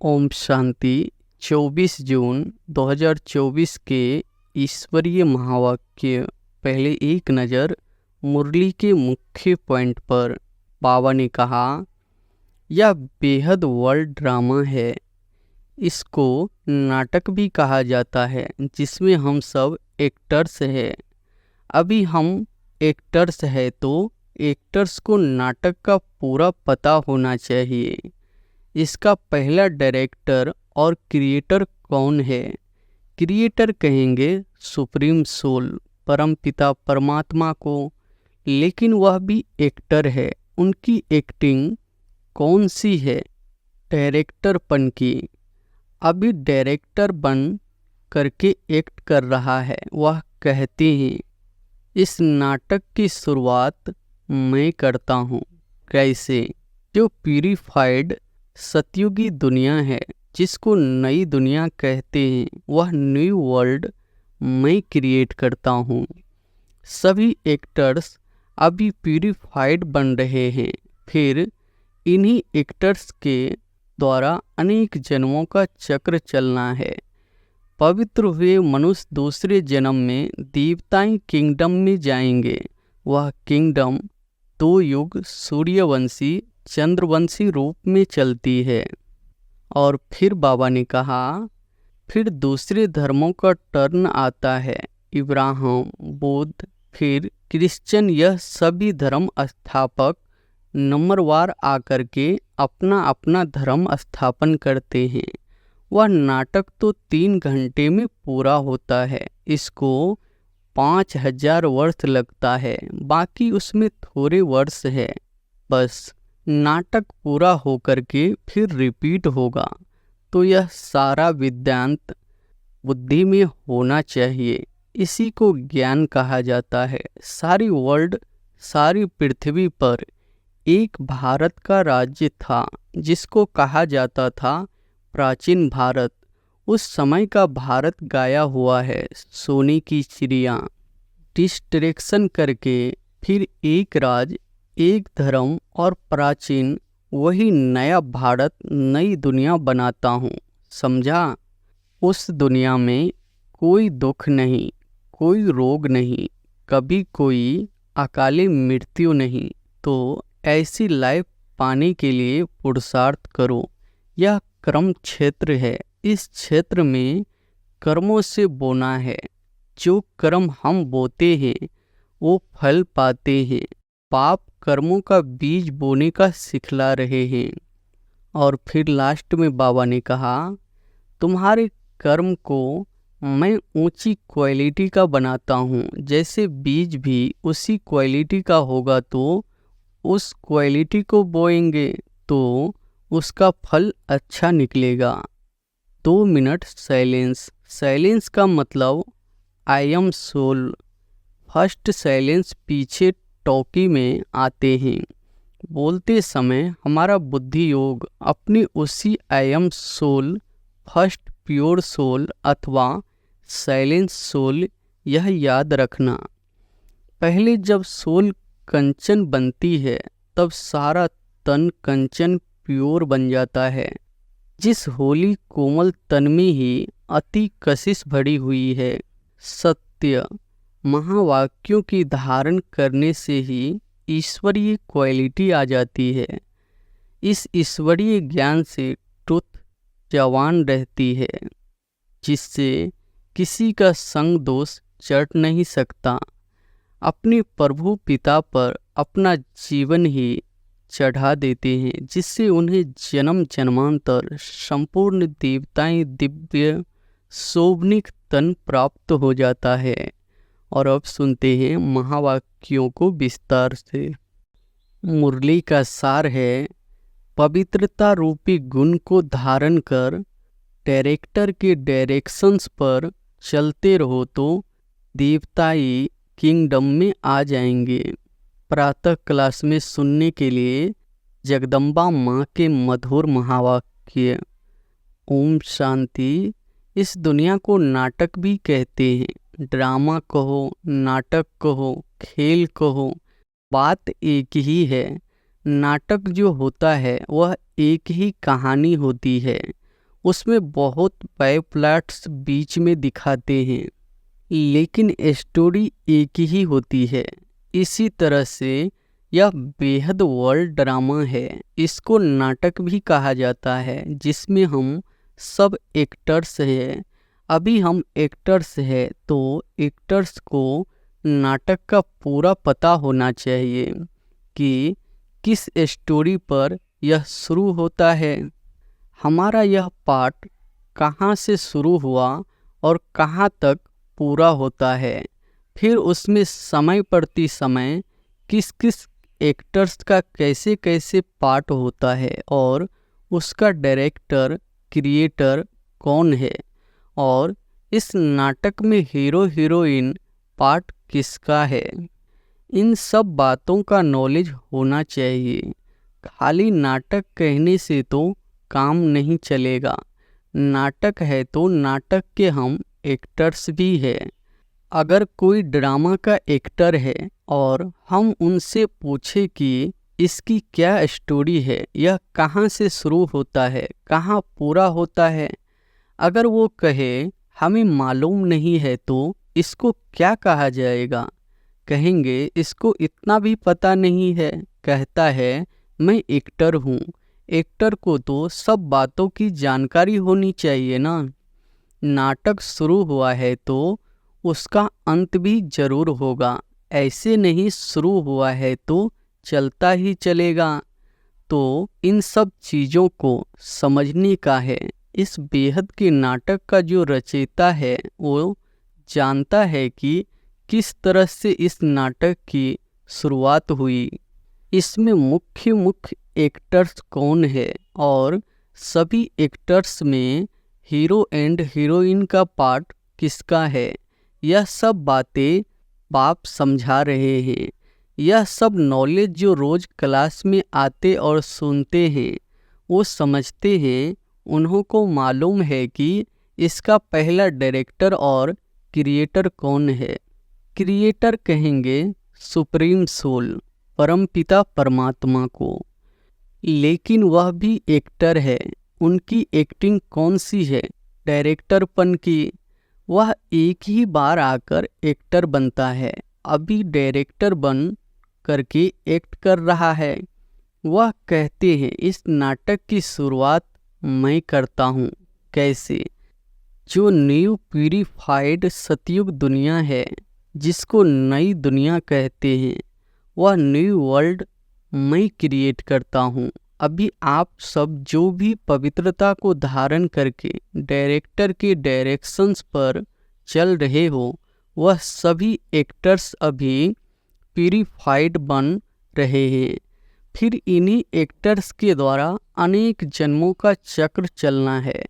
ओम शांति। 24 जून 2024 के ईश्वरीय महावाक्य। पहले एक नज़र मुरली के मुख्य पॉइंट पर। बाबा ने कहा, यह बेहद वर्ल्ड ड्रामा है। इसको नाटक भी कहा जाता है, जिसमें हम सब एक्टर्स हैं। अभी हम एक्टर्स हैं तो एक्टर्स को नाटक का पूरा पता होना चाहिए। इसका पहला डायरेक्टर और क्रिएटर कौन है? क्रिएटर कहेंगे सुप्रीम सोल, परम पिता परमात्मा को, लेकिन वह भी एक्टर है। उनकी एक्टिंग कौन सी है? डायरेक्टरपन की। अभी डायरेक्टर बन करके एक्ट कर रहा है। वह कहते हैं, इस नाटक की शुरुआत मैं करता हूँ। कैसे? जो प्यूरिफाइड सतयुगी दुनिया है, जिसको नई दुनिया कहते हैं, वह न्यू वर्ल्ड मैं क्रिएट करता हूँ। सभी एक्टर्स अभी प्यूरिफाइड बन रहे हैं। फिर इन्हीं एक्टर्स के द्वारा अनेक जन्मों का चक्र चलना है। पवित्र हुए मनुष्य दूसरे जन्म में देवताएं किंगडम में जाएंगे। वह किंगडम 2 युग सूर्यवंशी चंद्रवंशी रूप में चलती है। और फिर बाबा ने कहा, फिर दूसरे धर्मों का टर्न आता है। इब्राहिम, बुद्ध, फिर क्रिश्चियन, यह सभी धर्म स्थापक नंबरवार आकर के अपना अपना धर्म स्थापन करते हैं। वह नाटक तो 3 घंटे में पूरा होता है। इसको 5000 वर्ष लगता है, बाकी उसमें थोड़े वर्ष है। बस नाटक पूरा होकर के फिर रिपीट होगा। तो यह सारा विद्यांत बुद्धि में होना चाहिए। इसी को ज्ञान कहा जाता है। सारी वर्ल्ड, सारी पृथ्वी पर एक भारत का राज्य था, जिसको कहा जाता था प्राचीन भारत। उस समय का भारत गाया हुआ है। सोने की चिड़िया डिस्ट्रैक्शन करके फिर एक राज, एक धर्म और प्राचीन, वही नया भारत, नई दुनिया बनाता हूँ। समझा? उस दुनिया में कोई दुख नहीं, कोई रोग नहीं, कभी कोई अकाली मृत्यु नहीं। तो ऐसी लाइफ पाने के लिए पुरुषार्थ करो। यह कर्म क्षेत्र है। इस क्षेत्र में कर्मों से बोना है। जो कर्म हम बोते हैं वो फल पाते हैं। पाप कर्मों का बीज बोने का सिखला रहे हैं। और फिर लास्ट में बाबा ने कहा, तुम्हारे कर्म को मैं ऊंची क्वालिटी का बनाता हूँ। जैसे बीज भी उसी क्वालिटी का होगा तो उस क्वालिटी को बोएंगे तो उसका फल अच्छा निकलेगा। 2 मिनट साइलेंस। साइलेंस का मतलब I am soul. First silence पीछे टॉकी में आते हैं। बोलते समय हमारा बुद्धि योग अपनी उसी I am soul, first pure soul अथवा साइलेंस सोल, यह याद रखना। पहले जब सोल कंचन बनती है तब सारा तन कंचन प्योर बन जाता है। जिस होली कोमल तन में ही अति कशिश भरी हुई है। सत्य महावाक्यों की धारण करने से ही ईश्वरीय क्वालिटी आ जाती है। इस ईश्वरीय ज्ञान से ट्रुथ जवान रहती है, जिससे किसी का संग दोष चढ़ नहीं सकता। अपने प्रभु पिता पर अपना जीवन ही चढ़ा देते हैं, जिससे उन्हें जन्म जन्मांतर संपूर्ण देवताएं दिव्य शोभनिक तन प्राप्त हो जाता है। और अब सुनते हैं महावाक्यों को विस्तार से। मुरली का सार है, पवित्रता रूपी गुण को धारण कर डायरेक्टर के डायरेक्शंस पर चलते रहो तो देवताई किंगडम में आ जाएंगे। प्रातः क्लास में सुनने के लिए जगदम्बा माँ के मधुर महावाक्य। ओम शांति। इस दुनिया को नाटक भी कहते हैं। ड्रामा कहो, नाटक कहो, खेल कहो, बात एक ही है। नाटक जो होता है वह एक ही कहानी होती है। उसमें बहुत बायप्लॉट्स बीच में दिखाते हैं, लेकिन स्टोरी एक ही होती है। इसी तरह से यह बेहद वर्ल्ड ड्रामा है। इसको नाटक भी कहा जाता है, जिसमें हम सब एक्टर्स हैं। अभी हम एक्टर्स हैं तो एक्टर्स को नाटक का पूरा पता होना चाहिए कि किस स्टोरी पर यह शुरू होता है। हमारा यह पार्ट कहाँ से शुरू हुआ और कहाँ तक पूरा होता है, फिर उसमें समय प्रति समय किस किस एक्टर्स का कैसे कैसे पार्ट होता है और उसका डायरेक्टर क्रिएटर कौन है और इस नाटक में हीरो हीरोइन पार्ट किसका है, इन सब बातों का नॉलेज होना चाहिए। खाली नाटक कहने से तो काम नहीं चलेगा। नाटक है तो नाटक के हम एक्टर्स भी हैं। अगर कोई ड्रामा का एक्टर है और हम उनसे पूछे कि इसकी क्या स्टोरी है, यह कहाँ से शुरू होता है, कहाँ पूरा होता है, अगर वो कहे हमें मालूम नहीं है तो इसको क्या कहा जाएगा? कहेंगे इसको इतना भी पता नहीं है। कहता है मैं एक्टर हूँ। एक्टर को तो सब बातों की जानकारी होनी चाहिए ना। नाटक शुरू हुआ है तो उसका अंत भी जरूर होगा। ऐसे नहीं शुरू हुआ है तो चलता ही चलेगा। तो इन सब चीज़ों को समझने का है। इस बेहद के नाटक का जो रचयिता है वो जानता है कि किस तरह से इस नाटक की शुरुआत हुई, इसमें मुख्य एक्टर्स कौन है और सभी एक्टर्स में हीरो एंड हीरोइन का पार्ट किसका है, यह सब बातें बाप समझा रहे हैं। यह सब नॉलेज जो रोज़ क्लास में आते और सुनते हैं वो समझते हैं। उन्हों को मालूम है कि इसका पहला डायरेक्टर और क्रिएटर कौन है। क्रिएटर कहेंगे सुप्रीम सोल, परमपिता परमात्मा को, लेकिन वह भी एक्टर है। उनकी एक्टिंग कौन सी है? डायरेक्टरपन की। वह एक ही बार आकर एक्टर बनता है, अभी डायरेक्टर बन करके एक्ट कर रहा है। वह कहते हैं इस नाटक की शुरुआत मैं करता हूँ। कैसे? जो न्यू प्यूरिफाइड सतयुग दुनिया है, जिसको नई दुनिया कहते हैं, वह न्यू वर्ल्ड मैं क्रिएट करता हूँ। अभी आप सब जो भी पवित्रता को धारण करके डायरेक्टर के डायरेक्शंस पर चल रहे हो, वह सभी एक्टर्स अभी प्यूरिफाइड बन रहे हैं। फिर इन्हीं एक्टर्स के द्वारा अनेक जन्मों का चक्र चलना है।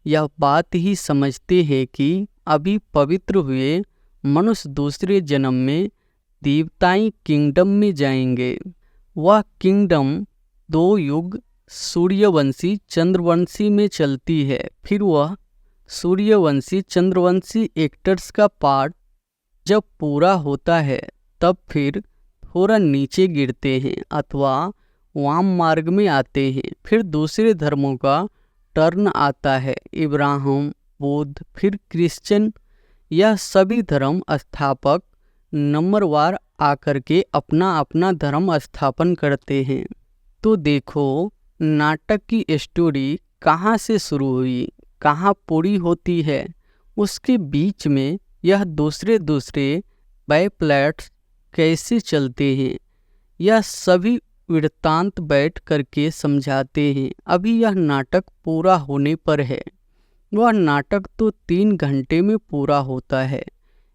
यह बात ही समझते हैं कि अभी पवित्र हुए मनुष्य दूसरे जन्म में देवताई किंगडम में जाएंगे। वह किंगडम 2 युग सूर्यवंशी चंद्रवंशी में चलती है। फिर वह सूर्यवंशी चंद्रवंशी एक्टर्स का पार्ट जब पूरा होता है तब फिर थोड़ा नीचे गिरते हैं अथवा वाम मार्ग में आते हैं। फिर दूसरे धर्मों का टर्न आता है, इब्राहिम, बुद्ध, फिर क्रिश्चियन। यह सभी धर्म स्थापक नंबरवार आकर के अपना अपना धर्म स्थापन करते हैं। तो देखो नाटक की स्टोरी कहाँ से शुरू हुई, कहाँ पूरी होती है, उसके बीच में यह दूसरे बायप्लॉट्स कैसे चलते हैं, यह सभी वृत्तांत बैठ करके समझाते हैं। अभी यह नाटक पूरा होने पर है। वह नाटक तो 3 घंटे में पूरा होता है।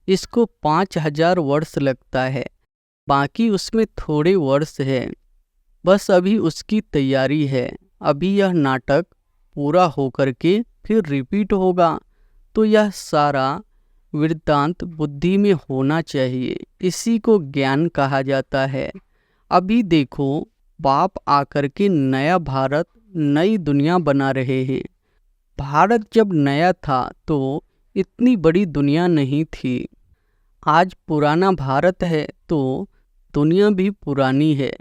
इसको 5000 वर्ष लगता है, बाकी उसमें थोड़े वर्ष है। बस अभी उसकी तैयारी है। अभी यह नाटक पूरा होकर के फिर रिपीट होगा। तो यह सारा वृत्तांत बुद्धि में होना चाहिए। इसी को ज्ञान कहा जाता है। अभी देखो बाप आकर के नया भारत नई दुनिया बना रहे हैं। भारत जब नया था तो इतनी बड़ी दुनिया नहीं थी। आज पुराना भारत है तो दुनिया भी पुरानी है।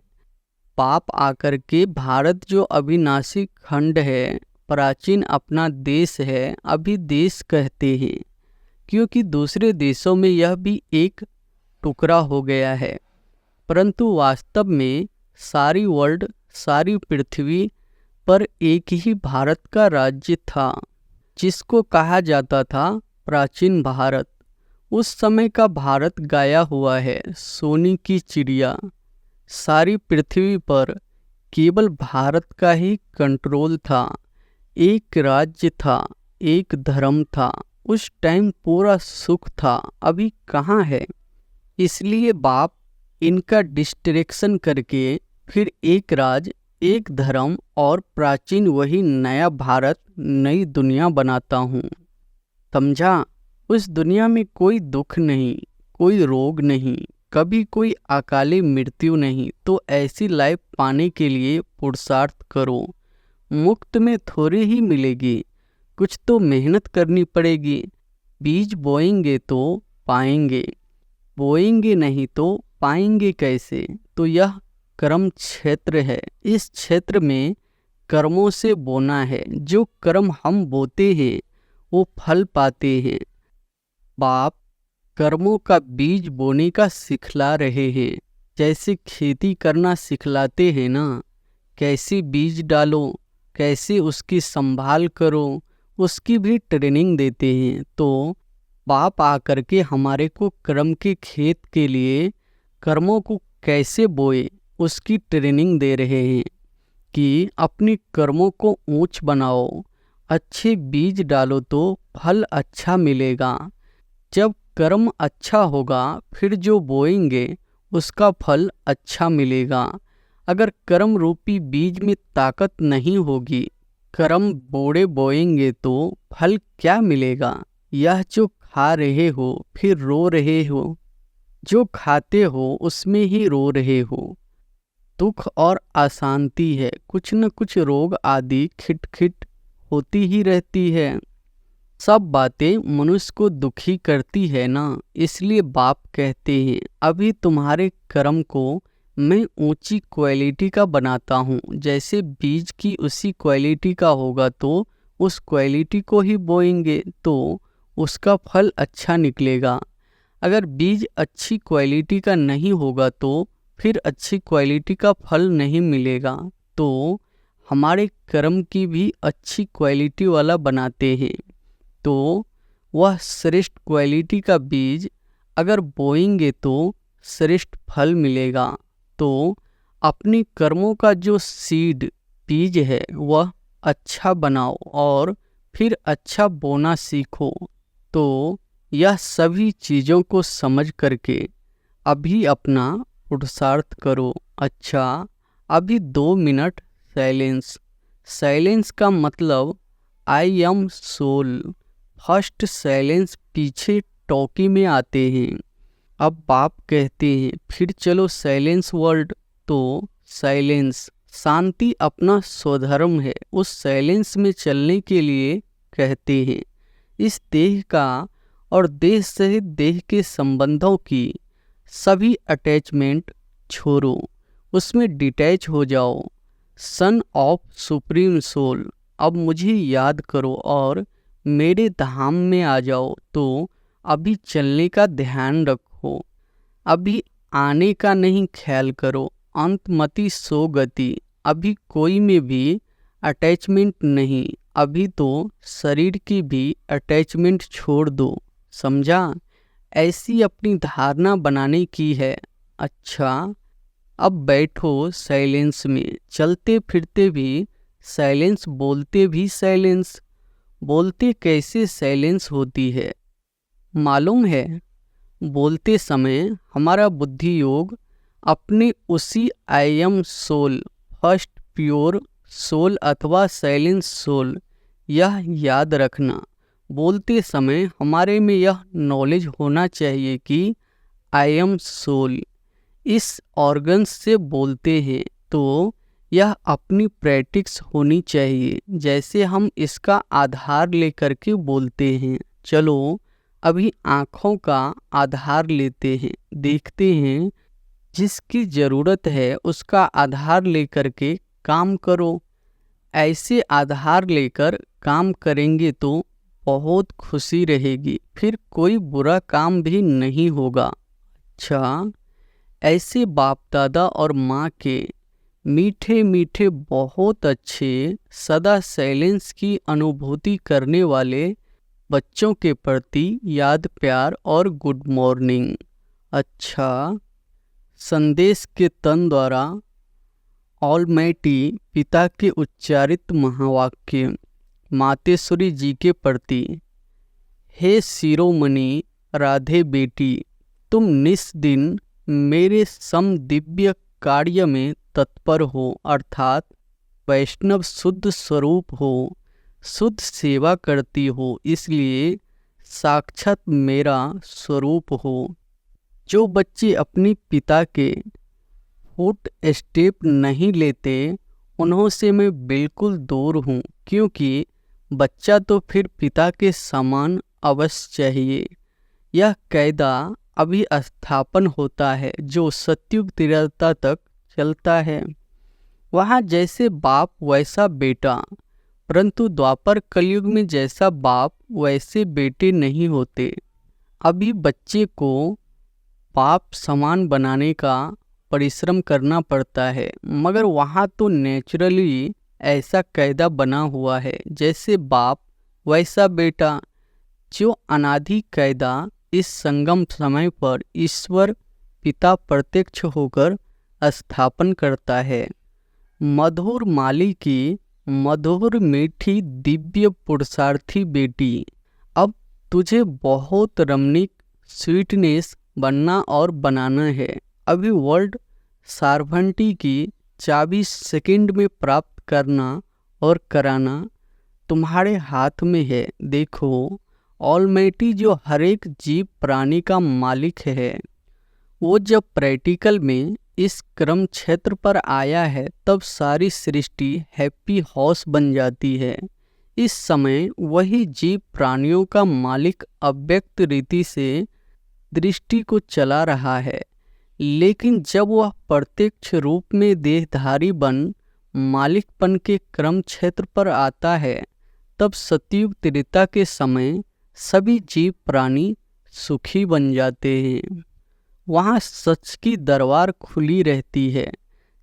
बाप आकर के भारत जो अविनाशी खंड है प्राचीन अपना देश है, अभी देश कहते हैं, क्योंकि दूसरे देशों में यह भी एक टुकड़ा हो गया है, परंतु वास्तव में सारी पृथ्वी पर एक ही भारत का राज्य था, जिसको कहा जाता था प्राचीन भारत। उस समय का भारत गाया हुआ है, सोने की चिड़िया। सारी पृथ्वी पर केवल भारत का ही कंट्रोल था, एक राज्य था, एक धर्म था। उस टाइम पूरा सुख था, अभी कहाँ है। इसलिए बाप इनका डिस्ट्रैक्शन करके फिर एक राज, एक धर्म और प्राचीन वही नया भारत, नई दुनिया बनाता हूँ। समझा? उस दुनिया में कोई दुख नहीं, कोई रोग नहीं, कभी कोई अकाली मृत्यु नहीं। तो ऐसी लाइफ पाने के लिए पुरुषार्थ करो। मुफ्त में थोड़ी ही मिलेगी, कुछ तो मेहनत करनी पड़ेगी। बीज बोएंगे तो पाएंगे, बोएंगे नहीं तो पाएंगे कैसे। तो यह कर्म क्षेत्र है, इस क्षेत्र में कर्मों से बोना है। जो कर्म हम बोते हैं वो फल पाते हैं। बाप कर्मों का बीज बोने का सिखला रहे हैं, जैसे खेती करना सिखलाते हैं ना। कैसे बीज डालो, कैसे उसकी संभाल करो, उसकी भी ट्रेनिंग देते हैं। तो बाप आकर के हमारे को कर्म के खेत के लिए कर्मों को कैसे बोए उसकी ट्रेनिंग दे रहे हैं कि अपने कर्मों को ऊंच बनाओ, अच्छे बीज डालो तो फल अच्छा मिलेगा। जब कर्म अच्छा होगा फिर जो बोएंगे उसका फल अच्छा मिलेगा। अगर कर्म रूपी बीज में ताकत नहीं होगी, कर्म बोएंगे तो फल क्या मिलेगा। यह जो खा रहे हो फिर रो रहे हो, जो खाते हो उसमें ही रो रहे हो। दुख और अशांति है, कुछ न कुछ रोग आदि खिटखिट होती ही रहती है। सब बातें मनुष्य को दुखी करती है ना। इसलिए बाप कहते हैं अभी तुम्हारे कर्म को मैं ऊंची क्वालिटी का बनाता हूँ। जैसे बीज की उसी क्वालिटी का होगा तो उस क्वालिटी को ही बोएंगे तो उसका फल अच्छा निकलेगा। अगर बीज अच्छी क्वालिटी का नहीं होगा तो फिर अच्छी क्वालिटी का फल नहीं मिलेगा। तो हमारे कर्म की भी अच्छी क्वालिटी वाला बनाते हैं, तो वह श्रेष्ठ क्वालिटी का बीज अगर बोएंगे तो श्रेष्ठ फल मिलेगा। तो अपने कर्मों का जो सीड बीज है वह अच्छा बनाओ और फिर अच्छा बोना सीखो। तो यह सभी चीज़ों को समझ करके अभी अपना पुरुषार्थ करो। अच्छा, अभी 2 मिनट साइलेंस का मतलब I am soul. First silence पीछे टॉकी में आते हैं। अब बाप कहते हैं फिर चलो साइलेंस वर्ल्ड। तो साइलेंस शांति अपना स्वधर्म है, उस साइलेंस में चलने के लिए कहते हैं। इस देह का और देह सहित देह के संबंधों की सभी अटैचमेंट छोड़ो, उसमें डिटैच हो जाओ। सन ऑफ सुप्रीम सोल, अब मुझे याद करो और मेरे धाम में आ जाओ। तो अभी चलने का ध्यान रखो, अभी आने का नहीं ख्याल करो। अंतमति सो गति, अभी कोई में भी अटैचमेंट नहीं। अभी तो शरीर की भी अटैचमेंट छोड़ दो। समझा? ऐसी अपनी धारणा बनाने की है। अच्छा, अब बैठो साइलेंस में, चलते फिरते भी साइलेंस, बोलते भी साइलेंस। बोलते कैसे साइलेंस होती है मालूम है? बोलते समय हमारा बुद्धि योग अपने उसी I am soul, first pure soul अथवा साइलेंस सोल, यह याद रखना। बोलते समय हमारे में यह नॉलेज होना चाहिए कि आई एम सोल। इस ऑर्गन्स से बोलते हैं तो यह अपनी प्रैक्टिस होनी चाहिए, जैसे हम इसका आधार लेकर के बोलते हैं। चलो अभी आँखों का आधार लेते हैं, देखते हैं जिसकी ज़रूरत है उसका आधार लेकर के काम करो। ऐसे आधार लेकर काम करेंगे तो बहुत खुशी रहेगी, फिर कोई बुरा काम भी नहीं होगा। अच्छा, ऐसे बाप दादा और माँ के मीठे मीठे बहुत अच्छे सदा साइलेंस की अनुभूति करने वाले बच्चों के प्रति याद, प्यार और गुड मॉर्निंग। अच्छा, संदेश के तन द्वारा ऑलमाइटी पिता के उच्चारित महावाक्य मातेश्वरी जी के प्रति। हे शिरोमणि राधे बेटी, तुम निस्दिन मेरे समदिव्य कार्य में तत्पर हो, अर्थात वैष्णव शुद्ध स्वरूप हो, शुद्ध सेवा करती हो, इसलिए साक्षात मेरा स्वरूप हो। जो बच्चे अपने पिता के फुट स्टेप नहीं लेते उन्हों से मैं बिल्कुल दूर हूँ, क्योंकि बच्चा तो फिर पिता के समान अवश्य चाहिए। यह कायदा अभी स्थापन होता है जो सतयुग त्रेता तक चलता है। वहाँ जैसे बाप वैसा बेटा, परंतु द्वापर कलयुग में जैसा बाप वैसे बेटे नहीं होते। अभी बच्चे को बाप समान बनाने का परिश्रम करना पड़ता है, मगर वहाँ तो नेचुरली ऐसा कायदा बना हुआ है जैसे बाप वैसा बेटा। जो अनादि कायदा इस संगम समय पर ईश्वर पिता प्रत्यक्ष होकर स्थापन करता है। मधुर माली की मधुर मीठी दिव्य पुरुषार्थी बेटी, अब तुझे बहुत रमणीक स्वीटनेस बनना और बनाना है। अभी वर्ल्ड सार्वभौमिकी की चाबी सेकंड में प्राप्त करना और कराना तुम्हारे हाथ में है। देखो, ऑलमाइटी जो हर एक जीव प्राणी का मालिक है, वो जब प्रैक्टिकल में इस क्रम क्षेत्र पर आया है तब सारी सृष्टि हैप्पी हाउस बन जाती है। इस समय वही जीव प्राणियों का मालिक अव्यक्त रीति से दृष्टि को चला रहा है, लेकिन जब वह प्रत्यक्ष रूप में देहधारी बन मालिकपन के क्रम क्षेत्र पर आता है तब सतयुग त्रेता के समय सभी जीव प्राणी सुखी बन जाते हैं। वहाँ सच की दरबार खुली रहती है।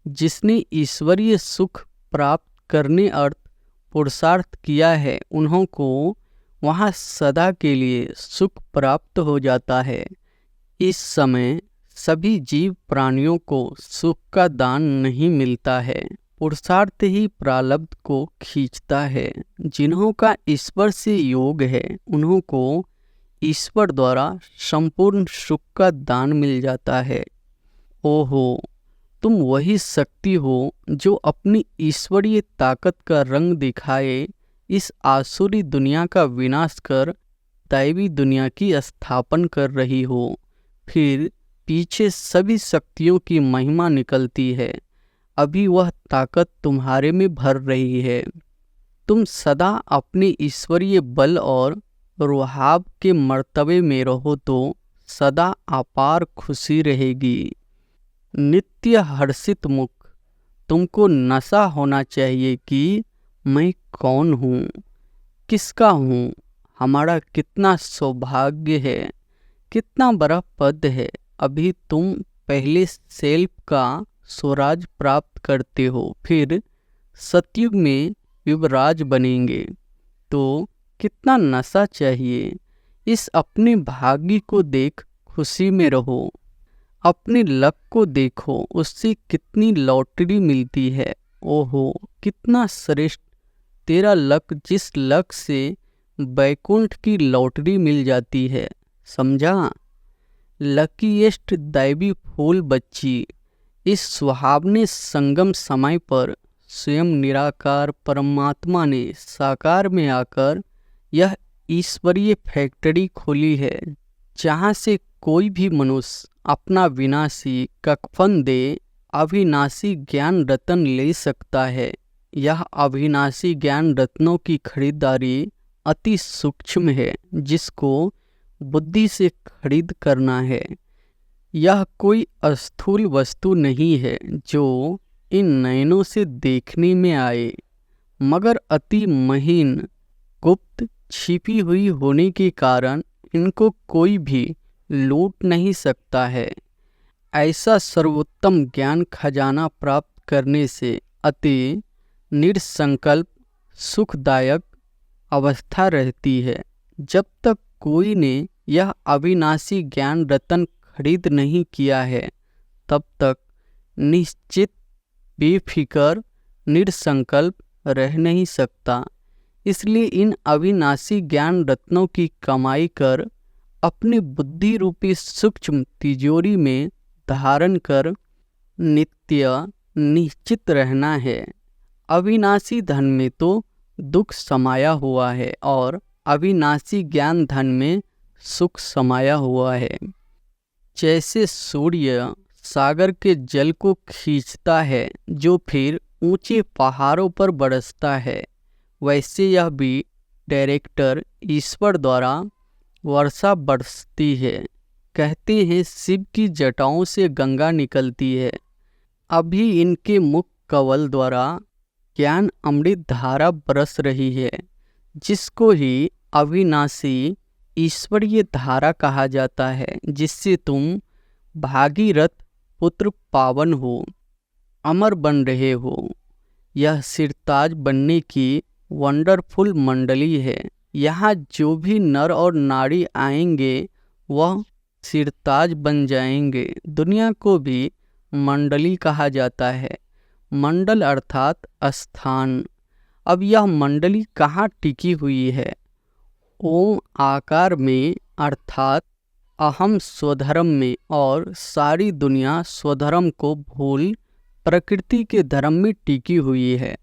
जिसने ईश्वरीय सुख प्राप्त करने अर्थ पुरुषार्थ किया है उन्हों को वहाँ सदा के लिए सुख प्राप्त हो जाता है। इस समय सभी जीव प्राणियों को सुख का दान नहीं मिलता है, पुरुषार्थ ही प्रारब्ध को खींचता है। जिन्हों का ईश्वर से योग है उन्हों को ईश्वर द्वारा संपूर्ण सुख का दान मिल जाता है। ओहो, तुम वही शक्ति हो जो अपनी ईश्वरीय ताकत का रंग दिखाए इस आसुरी दुनिया का विनाश कर दैवी दुनिया की स्थापन कर रही हो। फिर पीछे सभी शक्तियों की महिमा निकलती है। अभी वह ताकत तुम्हारे में भर रही है। तुम सदा अपने ईश्वरीय बल और रुहाब के मर्तबे में रहो तो सदा अपार खुशी रहेगी। नित्य हर्षित मुख, तुमको नशा होना चाहिए कि मैं कौन हूँ, किसका हूँ, हमारा कितना सौभाग्य है, कितना बड़ा पद है। अभी तुम पहले सेल्फ का स्वराज प्राप्त करते हो, फिर सतयुग में युवराज बनेंगे, तो कितना नशा चाहिए। इस अपने भाग्य को देख खुशी में रहो। अपने लक को देखो, उससे कितनी लॉटरी मिलती है। ओहो, कितना श्रेष्ठ तेरा लक, जिस लक से बैकुंठ की लॉटरी मिल जाती है। समझा? लकीएस्ट दैवी फूल बच्ची, इस सुहावने संगम समय पर स्वयं निराकार परमात्मा ने साकार में आकर यह ईश्वरीय फैक्ट्री खोली है, जहाँ से कोई भी मनुष्य अपना विनाशी कफन दे अविनाशी ज्ञान रत्न ले सकता है। यह अविनाशी ज्ञान रत्नों की खरीदारी अति सूक्ष्म है, जिसको बुद्धि से खरीद करना है। यह कोई अस्थूल वस्तु नहीं है जो इन नयनों से देखने में आए, मगर अति महीन, गुप्त, छिपी हुई होने के कारण इनको कोई भी लूट नहीं सकता है। ऐसा सर्वोत्तम ज्ञान खजाना प्राप्त करने से अति निरसंकल्प सुखदायक अवस्था रहती है। जब तक कोई ने यह अविनाशी ज्ञान रतन खरीद नहीं किया है, तब तक निश्चित, बेफिक्र, निरसंकल्प रह नहीं सकता। इसलिए इन अविनाशी ज्ञान रत्नों की कमाई कर अपनी बुद्धि रूपी सूक्ष्म तिजोरी में धारण कर नित्य निश्चित रहना है। अविनाशी धन में तो दुख समाया हुआ है और अविनाशी ज्ञान धन में सुख समाया हुआ है। जैसे सूर्य सागर के जल को खींचता है जो फिर ऊंचे पहाड़ों पर बरसता है, वैसे यह भी डायरेक्टर ईश्वर द्वारा वर्षा बरसती है। कहते हैं शिव की जटाओं से गंगा निकलती है। अभी इनके मुख कवल द्वारा ज्ञान अमृत धारा बरस रही है, जिसको ही अविनाशी ईश्वरीय धारा कहा जाता है, जिससे तुम भागीरथ पुत्र पावन हो, अमर बन रहे हो। यह सिरताज बनने की वंडरफुल मंडली है। यहाँ जो भी नर और नारी आएंगे वह सिरताज बन जाएंगे। दुनिया को भी मंडली कहा जाता है। मंडल अर्थात स्थान। अब यह मंडली कहाँ टिकी हुई है? ओम आकार में अर्थात अहम स्वधर्म में, और सारी दुनिया स्वधर्म को भूल प्रकृति के धर्म में टिकी हुई है।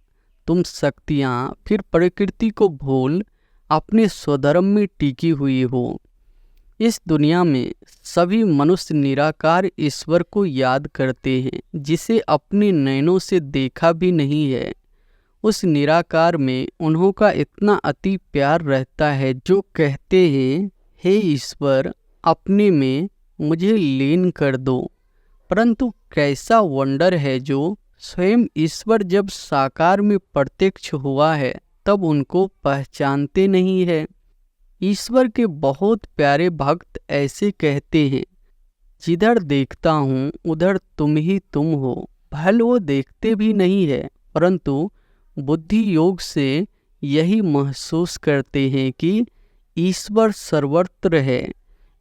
तुम शक्तियाँ फिर प्रकृति को भूल अपने स्वधर्म में टिकी हुई हो। इस दुनिया में सभी मनुष्य निराकार ईश्वर को याद करते हैं, जिसे अपने नयनों से देखा भी नहीं है। उस निराकार में उन्हों का इतना अति प्यार रहता है जो कहते हैं, हे ईश्वर, अपने में मुझे लीन कर दो। परंतु कैसा वंडर है जो स्वयं ईश्वर जब साकार में प्रत्यक्ष हुआ है तब उनको पहचानते नहीं है। ईश्वर के बहुत प्यारे भक्त ऐसे कहते हैं, जिधर देखता हूँ उधर तुम ही तुम हो। भले वो देखते भी नहीं है, परंतु बुद्धि योग से यही महसूस करते हैं कि ईश्वर सर्वत्र है।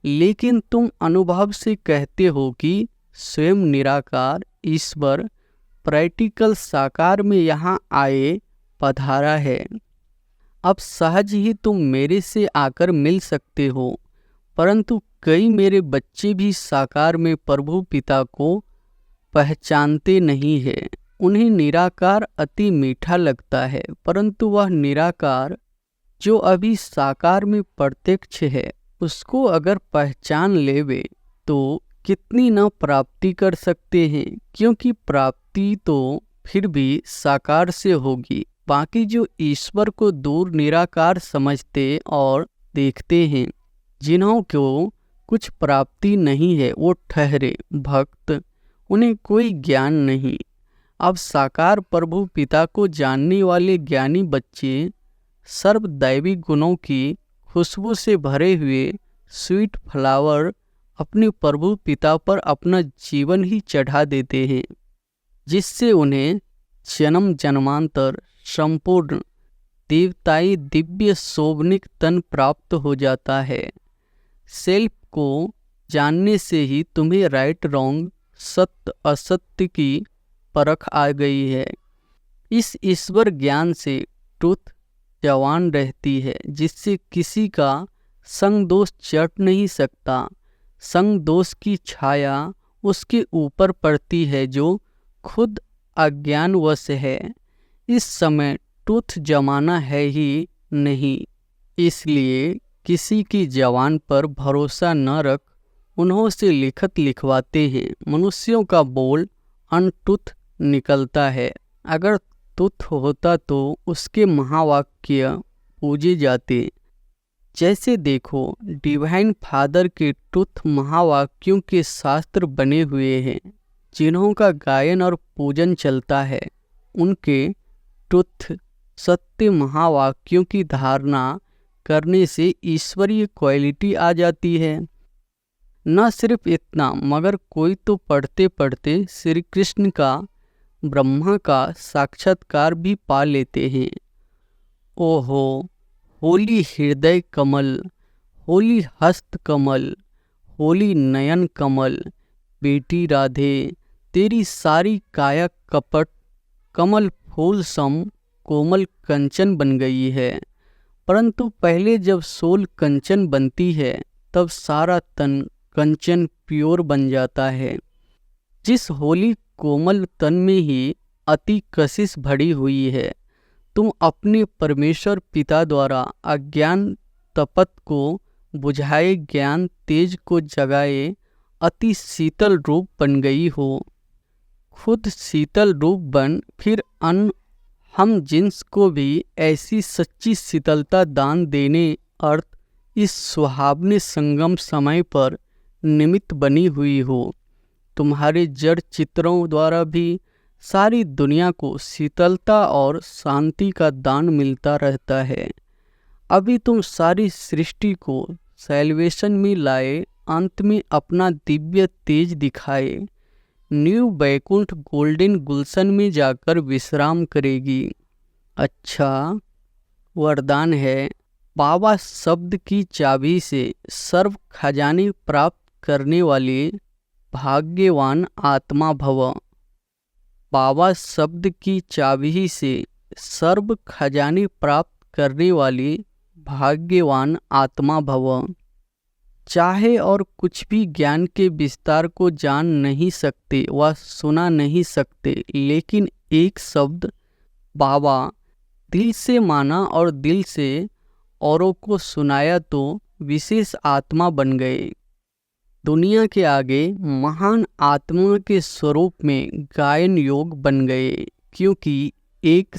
लेकिन तुम अनुभव से कहते हो कि स्वयं निराकार ईश्वर प्रैक्टिकल साकार में यहाँ आए पधारा है। अब सहज ही तुम मेरे से आकर मिल सकते हो, परंतु कई मेरे बच्चे भी साकार में प्रभु पिता को पहचानते नहीं है। उन्हें निराकार अति मीठा लगता है, परंतु वह निराकार जो अभी साकार में प्रत्यक्ष है, उसको अगर पहचान लेवे तो कितनी न प्राप्ति कर सकते हैं, क्योंकि प्राप्ति तो फिर भी साकार से होगी। बाकी जो ईश्वर को दूर निराकार समझते और देखते हैं, जिन्हों को कुछ प्राप्ति नहीं है, वो ठहरे भक्त, उन्हें कोई ज्ञान नहीं। अब साकार प्रभु पिता को जानने वाले ज्ञानी बच्चे सर्वदैवी गुणों की खुशबू से भरे हुए स्वीट फ्लावर अपने प्रभु पिता पर अपना जीवन ही चढ़ा देते हैं, जिससे उन्हें जन्म जन्मांतर संपूर्ण देवताई दिव्य शोभनिक तन प्राप्त हो जाता है। सेल्फ को जानने से ही तुम्हें राइट रॉन्ग, सत्य असत्य की परख आ गई है। इस ईश्वर ज्ञान से ट्रुथ जवान रहती है, जिससे किसी का संग दोष चट नहीं सकता। संग दोष की छाया उसके ऊपर पड़ती है जो खुद अज्ञानवश है। इस समय ट्रुथ जमाना है ही नहीं, इसलिए किसी की जवान पर भरोसा न रख। उन्हों से लिखत लिखवाते हैं। मनुष्यों का बोल अनटुथ निकलता है। अगर तुथ होता तो उसके महावाक्य पूजे जाते। जैसे देखो, डिवाइन फादर के टुथ महावाक्यों के शास्त्र बने हुए हैं, जिन्हों का गायन और पूजन चलता है। उनके टुथ सत्य महावाक्यों की धारणा करने से ईश्वरीय क्वालिटी आ जाती है। न सिर्फ इतना, मगर कोई तो पढ़ते पढ़ते श्री कृष्ण का, ब्रह्मा का साक्षात्कार भी पा लेते हैं। ओहो, होली हृदय कमल, होली हस्त कमल, होली नयन कमल, बेटी राधे तेरी सारी काया कपट कमल फूल सम कोमल कंचन बन गई है। परंतु पहले जब सोल कंचन बनती है तब सारा तन कंचन प्योर बन जाता है। जिस होली कोमल तन में ही अति कशिश भरी हुई है, तुम अपने परमेश्वर पिता द्वारा अज्ञान तपत को बुझाए ज्ञान तेज को जगाए अति शीतल रूप बन गई हो। खुद शीतल रूप बन फिर हम जिन्स को भी ऐसी सच्ची शीतलता दान देने अर्थ इस सुहावने संगम समय पर निमित्त बनी हुई हो। तुम्हारे जड़ चित्रों द्वारा भी सारी दुनिया को शीतलता और शांति का दान मिलता रहता है। अभी तुम सारी सृष्टि को सैल्वेशन में लाए, अंत में अपना दिव्य तेज दिखाए, न्यू बैकुंठ गोल्डन गुलशन में जाकर विश्राम करेगी। अच्छा, वरदान है, बाबा शब्द की चाबी से सर्व खजाने प्राप्त करने वाले भाग्यवान आत्मा भव। बाबा शब्द की चाबी से सर्व खजाने प्राप्त करने वाले भाग्यवान आत्मा भव। चाहे और कुछ भी ज्ञान के विस्तार को जान नहीं सकते व सुना नहीं सकते, लेकिन एक शब्द बाबा दिल से माना और दिल से औरों को सुनाया तो विशेष आत्मा बन गए। दुनिया के आगे महान आत्मा के स्वरूप में गायन योग बन गए, क्योंकि एक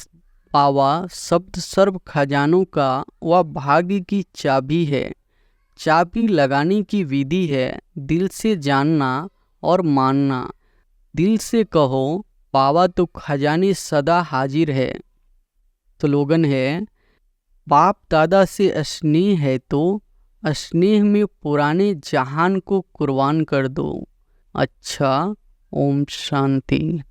बाबा शब्द सर्व खजानों का व भाग्य की चाबी है। चाबी लगाने की विधि है दिल से जानना और मानना। दिल से कहो, बाबा तो खजाने सदा हाजिर है। स्लोगन है, बाप दादा से स्नेह है तो स्नेह में पुराने जहान को कुर्बान कर दो। अच्छा, ओम शांति।